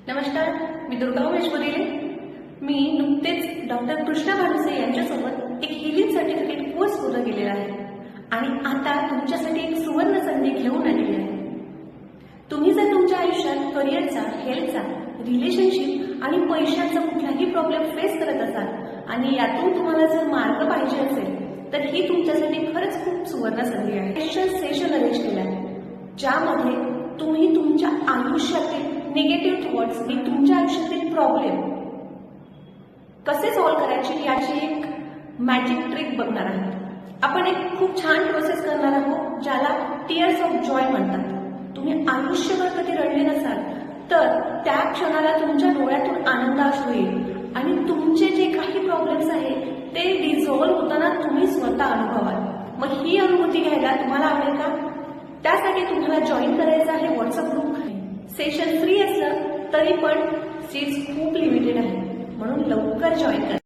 नमस्कार, मी दुर्गा उमेश बोरिले. मी नुकतेच डॉक्टर कृष्णा भानुसे यांच्यासोबत एक हिलिंग सर्टिफिकेट कोर्स पूर्ण केलेला आहे आणि आता तुमच्यासाठी एक सुवर्ण संधी घेऊन आलेली आहे. तुम्ही जर तुमच्या आयुष्यात करिअरचा, हेल्थचा, रिलेशनशिप आणि पैशांचा कुठलाही प्रॉब्लेम फेस करत असाल आणि यातून तुम्हाला जर मार्ग पाहिजे असेल तर ही तुमच्यासाठी खरंच खूप सुवर्ण संधी आहे. सेशन अरेंज केला आहे ज्यामध्ये तुम्ही तुमच्या आयुष्यातील निगेटिव्ह थॉट्स आणि तुमच्या आयुष्यातील प्रॉब्लेम कसे सॉल्व्ह करायचे याची एक मॅजिक ट्रिक बघणार आहात. आपण एक खूप छान प्रोसेस करणार आहोत ज्याला टीयर्स ऑफ जॉय म्हणतात. तुम्ही आयुष्यभर कधी रडले नसाल तर त्या क्षणाला तुमच्या डोळ्यातून आनंदाश्रू येईल आणि तुमचे जे काही प्रॉब्लेम्स आहेत ते डिझॉल्व्ह होताना तुम्ही स्वतः अनुभवाल. मग ही अनुभूती घ्यायला तुम्हाला आवडेल का? त्यासाठी तुम्हाला जॉईन करायचं आहे व्हॉट्सअप ग्रुप. सेशन फ्री असलं तरी पण सीट्स खूप लिमिटेड आहे, म्हणून लवकर जॉईन करा.